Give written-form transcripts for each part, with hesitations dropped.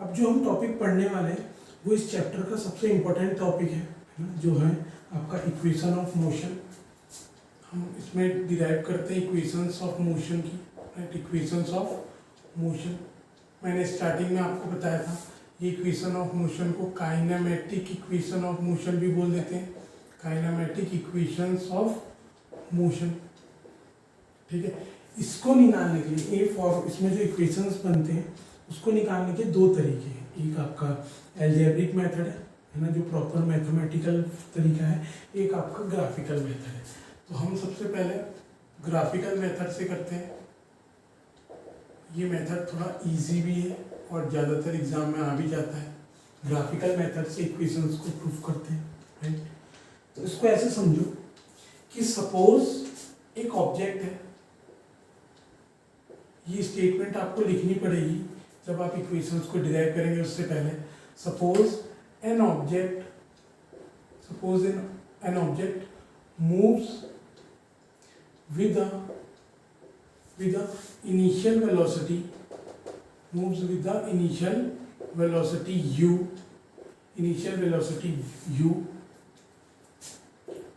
अब जो हम टॉपिक पढ़ने वाले हैं वो इस चैप्टर का सबसे इम्पोर्टेंट टॉपिक है ना, जो है आपका इक्वेशन ऑफ मोशन। हम इसमें डिराइव करते हैं इक्वेशंस ऑफ मोशन की, राइट। इक्वेशंस ऑफ मोशन मैंने स्टार्टिंग में आपको बताया था, ये इक्वेशन ऑफ मोशन को काइनेमेटिक इक्वेशन ऑफ मोशन भी बोल देते हैं, काइनेमेटिक इक्वेशंस ऑफ मोशन, ठीक है। इसको निकालने के लिए इसमें जो इक्वेशंस बनते हैं उसको निकालने के दो तरीके हैं। एक आपका एल्जेब्रिक मेथड है ना, जो प्रॉपर मैथमेटिकल तरीका है, एक आपका ग्राफिकल मेथड है। तो हम सबसे पहले ग्राफिकल मेथड से करते हैं। ये मेथड थोड़ा इजी भी है और ज़्यादातर एग्जाम में आ भी जाता है। ग्राफिकल मेथड से इक्वेशंस को प्रूफ करते हैं, राइट। तो इसको ऐसे समझो कि सपोज एक ऑब्जेक्ट है, ये स्टेटमेंट आपको लिखनी पड़ेगी जब आप इक्वेशंस को डिराइव करेंगे उससे पहले। Suppose an object moves with the initial velocity u,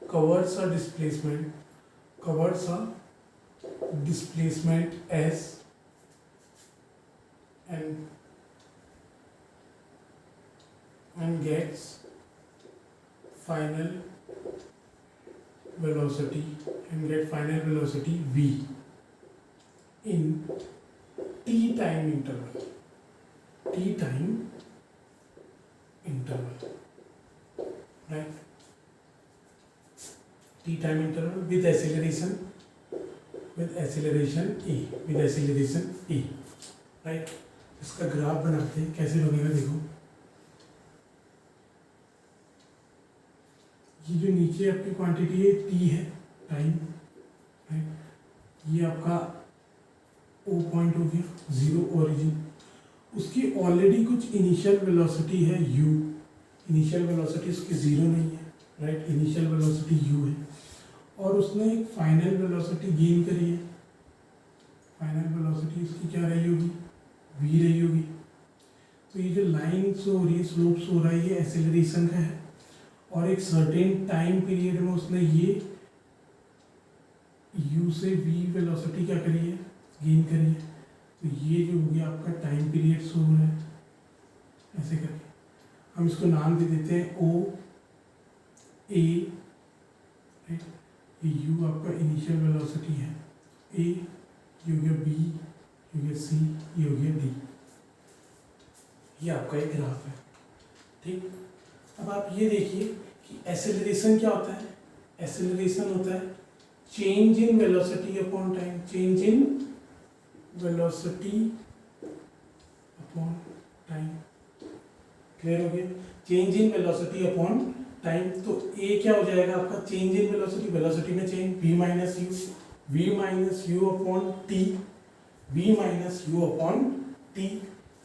covers a displacement s and gets final velocity v in t time interval, right? T time interval with acceleration e, right? इसका graph बनाते हैं, कैसे बनेगा देखो। ये जो नीचे आपकी क्वांटिटी है t है, टाइम, राइट। ये आपका ओ पॉइंट हो गया, जीरो ओरिजिन। उसकी ऑलरेडी कुछ इनिशियल वेलोसिटी है u, इनिशियल वेलोसिटी उसकी जीरो नहीं है, राइट। इनिशियल वेलोसिटी u है और उसने एक फाइनल वेलोसिटी गेन करी है। फाइनल वेलोसिटी उसकी क्या रही होगी, v रही होगी। तो ये जो लाइन शो हो रही है, स्लोप शो हो रहा है, ये एक्सेलरेशन का है और एक सर्टेन टाइम पीरियड में उसने ये u से v वेलोसिटी क्या करी है, गेन करी है। तो ये जो हो गया आपका टाइम पीरियड शो हो रहा है, ऐसे करके हम इसको नाम दे देते हैं o a, राइट। ये u आपका इनिशियल वेलोसिटी है, a, ये हो गया b, ये हो गया c, ये हो गया d। ये आपका एक ग्राफ है, ठीक। अब आप ये देखिए कि एक्सेलरेशन क्या होता है। एक्सेलरेशन होता है change in velocity upon time, change in velocity upon time, clear हो गया। Change in velocity upon time, तो ए क्या हो जाएगा आपका, चेंज इन वेलोसिटी, वेलोसिटी में change, v minus u upon T,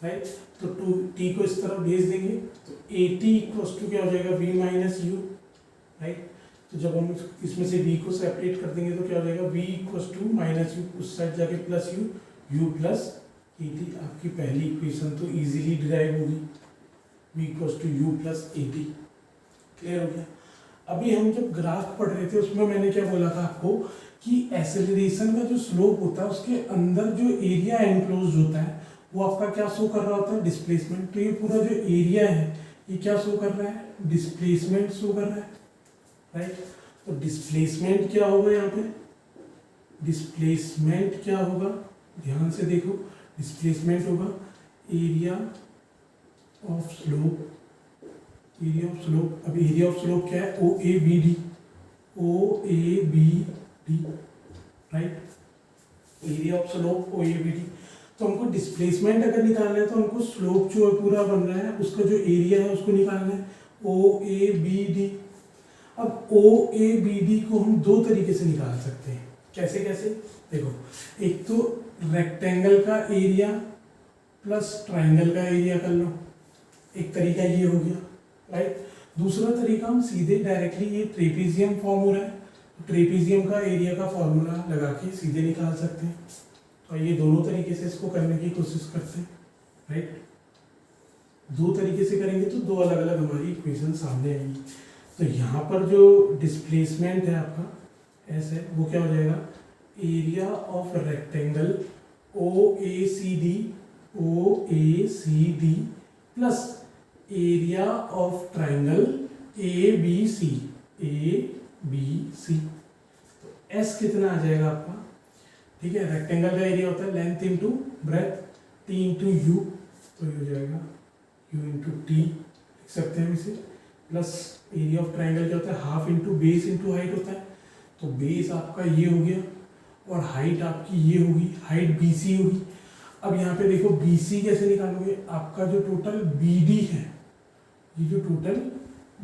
right. तो t को इस तरफ भेज देंगे तो at इक्वल्स टू क्या हो जाएगा, v माइनस यू, राइट। तो जब हम इसमें से v को सेपरेट कर देंगे तो क्या हो जाएगा, v equals to minus U, उस साइड जाके प्लस यू प्लस at। आपकी पहली इक्वेशन तो इजीली डिराइव होगी, v equals to you plus at, clear हो गया। अभी हम जब ग्राफ पढ़ रहे थे उसमें मैंने क्या बोला था आपको कि एक्सेलरेशन का जो स्लोप होता है उसके अंदर जो एरिया एनक्लोज होता है वो आपका क्या शो कर रहा होता है, डिस्प्लेसमेंट। तो ये पूरा जो एरिया है ये क्या शो कर रहा है, डिस्प्लेसमेंट शो कर रहा है, राइट। तो डिस्प्लेसमेंट क्या होगा यहाँ पे, डिस्प्लेसमेंट क्या होगा, ध्यान से देखो। डिस्प्लेसमेंट होगा एरिया ऑफ स्लोप, अब एरिया ऑफ स्लोप क्या है, O A B D, right. Area of slope O A B D. तो हमको डिस्प्लेसमेंट अगर निकालना है तो हमको स्लोप जो है पूरा बन रहा है उसका जो एरिया है उसको निकालना है, ओ ए बी डी। अब ओ ए बी डी को हम दो तरीके से निकाल सकते हैं, कैसे देखो। एक तो रेक्टेंगल का एरिया प्लस ट्राइंगल का एरिया कर लो, एक तरीका ये हो गया, राइट। दूसरा तरीका हम सीधे डायरेक्टली, ये ट्रेपेजियम फॉर्म हो रहा है, ट्रेपेजियम का एरिया का फॉर्मूला लगा के सीधे निकाल सकते हैं। तो ये दोनों तरीके से इसको करने की कोशिश करते हैं, राइट। दो तरीके से करेंगे तो दो अलग अलग हमारी इक्वेशन सामने आएंगी। तो यहाँ पर जो डिस्प्लेसमेंट है आपका एस है वो क्या हो जाएगा, area of rectangle O A C D plus area of triangle A B C. तो एस कितना आ जाएगा आपका, ठीक है, रेक्टेंगल का एरिया होता है length into breadth, T into you, तो ये हो जाएगा यू इंटू टी लिख सकते हैं इसे, प्लस एरिया ऑफ ट्राइंगल क्या होता है, half into base into height होता है। तो बेस आपका ये हो गया और हाइट आपकी ये होगी, हाइट बी सी होगी। अब यहाँ पे देखो बी सी कैसे निकालोगे, आपका जो टोटल बी डी है, ये जो टोटल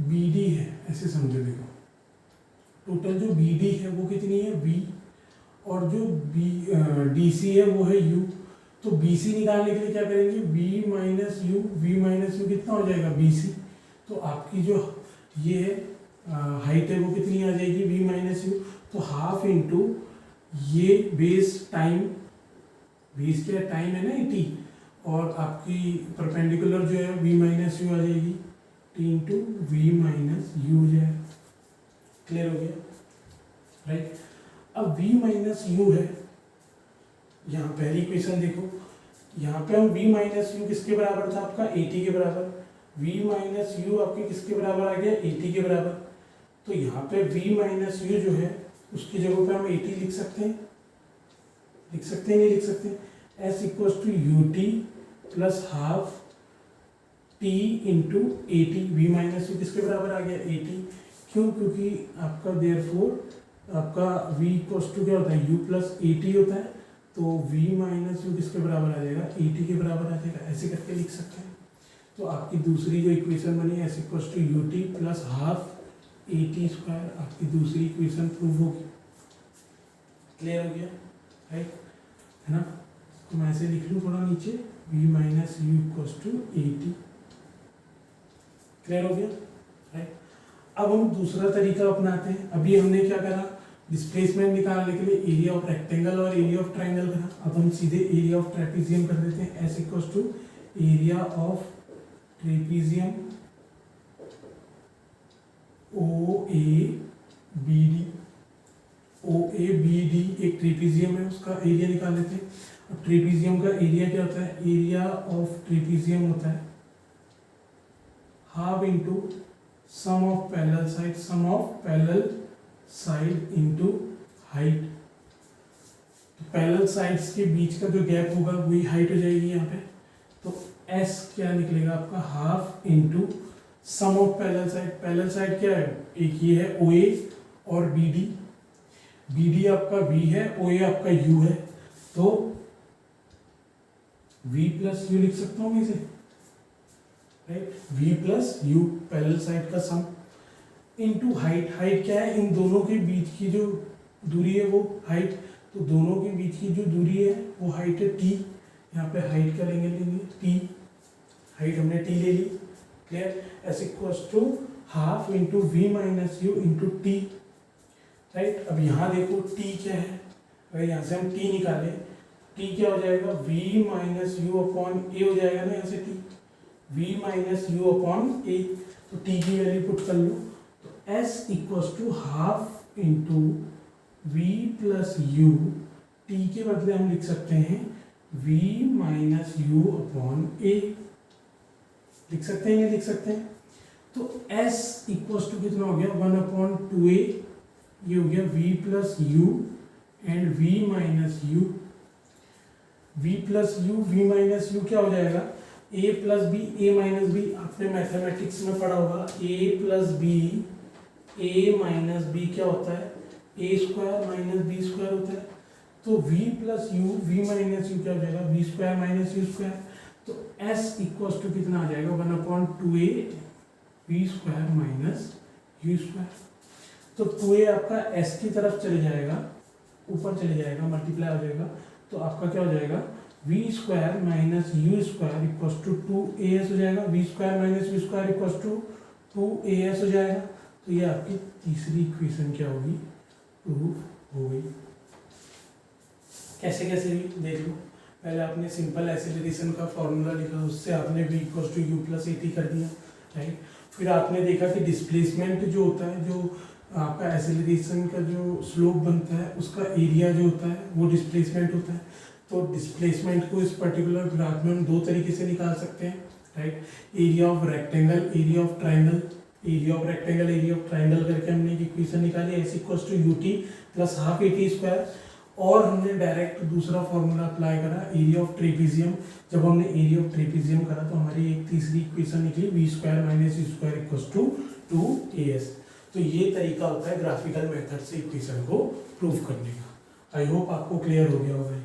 बी डी है ऐसे समझो, देखो टोटल जो बी डी है वो कितनी है बी, और जो बी डी सी है वो है यू। तो बी सी निकालने के लिए क्या करेंगे, वी माइनस यू कितना हो जाएगा बी सी। तो आपकी जो ये है हाइट है वो कितनी आ जाएगी वी माइनस यू, तो हाफ इंटू ये बेस टाइम, बेस क्या टाइम है ना टी, और आपकी परपेंडिकुलर जो है वी माइनस यू आ जाएगी, T into we minus U हो जाएगा। क्लियर हो गया, राइट। अब v माइनस यू है, यहाँ पहली इक्वेशन देखो, यहाँ पे हम v माइनस यू किसके बराबर था आपका 80 के बराबर, v माइनस यू आपके किसके बराबर आ गया 80 के बराबर। तो यहाँ पे v माइनस यू जो है उसकी जगह पे हम 80 लिख सकते हैं, नहीं लिख सकते, s equal to U T plus half t into 80, v minus U किसके बराबर आ गया 80, क्यों, क्योंकि आपका देयरफॉर आपका v इक्वल टू क्या होता है u प्लस 80 होता है, तो v माइनस यू किसके बराबर आ जाएगा 80 के बराबर आ जाएगा, ऐसे करके लिख सकते हैं। तो आपकी दूसरी जो इक्वेशन बनी है s equal to U T plus half 80 square, आपकी दूसरी इक्वेशन प्रूव होगी। क्लियर हो गया, राइट, है ना। तो मैं ऐसे लिख लूँ थोड़ा नीचे, v minus U equal to 80। Clear हो गया, राइट। अब हम दूसरा तरीका अपनाते हैं। अभी हमने क्या करा, डिस्प्लेसमेंट निकालने के लिए एरिया ऑफ रेक्टेंगल और एरिया ऑफ ट्राइंगल करा। अब हम सीधे एरिया ऑफ ट्रेपीजियम कर देते हैं, S equal to area of trapezium O A B D एक ट्रेपीजियम है, उसका एरिया निकाल लेते हैं। अब ट्रेपीजियम का एरिया क्या होता है, एरिया ऑफ ट्रेपीजियम होता है half into sum of parallel side into height. तो पैरेलल साइड्स के बीच का जो गैप होगा वही हाइट हो जाएगी यहाँ पे। तो S क्या निकलेगा आपका, half into sum of parallel side क्या है, एक ये है OA और BD आपका V है, OA आपका U है, तो V प्लस यू लिख सकता हूँ इसे, right, V plus you parallel side का सम इनटू हाइट क्या है, इन दोनों के बीच की जो दूरी है वो हाइट, तो दोनों के बीच की जो दूरी है वो हाइट है t। यहाँ पे हाइट क्या लेंगे t, हाइट हमने t ले ली। Clear, s equals to half into we minus u into t, right. अब यहाँ देखो t क्या है, अगर यहाँ से हम t निकालें, t क्या हो जाएगा v minus u upon a हो जाएगा ना, यहाँ से t v minus u upon a, तो t की वैल्यू पुट कर लो, तो s equals to half into v plus u, t के बदले हम लिख सकते हैं v minus u upon a, लिख सकते हैं, ये लिख सकते हैं। तो s इक्वल्स टू कितना हो गया 1/2a, ये हो गया v plus u and v minus u, v plus u v minus u क्या हो जाएगा a प्लस बी, a माइनस बी, आपने मैथमेटिक्स में पढ़ा होगा, a प्लस बी, a माइनस बी क्या होता है a स्क्वायर माइनस बी स्क्वायर होता है। तो v plus u v minus u क्या हो जाएगा v square minus u square. तो s इक्वल्स टू कितना आ जाएगा 1/2a v square minus u square. तो 2a आपका s की तरफ चले जाएगा, ऊपर चले जाएगा, मल्टीप्लाई हो जाएगा, तो आपका क्या हो जाएगा v square minus u square equals to 2as हो जाएगा, v square minus u square equals to 2as हो जाएगा। तो ये आपकी तीसरी इक्वेशन क्या होगी, प्रूव हो गई। कैसे कैसे भी देख लो, पहले आपने सिंपल एक्सेलरेशन का फॉर्मूला लिखा, उससे आपने v equals to you plus at कर दिया, राइट। फिर आपने देखा कि डिस्प्लेसमेंट जो होता है, जो आपका एक्सेलरेशन का जो स्लोप बनता है उसका एरिया जो होता है वो डिस्प्लेसमेंट होता है। तो डिस्प्लेसमेंट को इस पर्टिकुलर ग्राफ में हम दो तरीके से निकाल सकते हैं, right. Area of rectangle, area of triangle, area of rectangle, area of triangle करके हमने एक इक्वेशन निकाली, s equals to U T plus half a t square. और हमने डायरेक्ट दूसरा फॉर्मूला अप्लाई करा, एरिया ऑफ ट्रेपीजियम। जब हमने एरिया ऑफ ट्रेपीजियम करा तो हमारी एक तीसरी इक्वेशन निकली, v square minus u square equals to 2as। तो ये तरीका होता है ग्राफिकल मेथड से इक्वेशन को प्रूव करने का। आई होप आपको क्लियर हो गया होगा।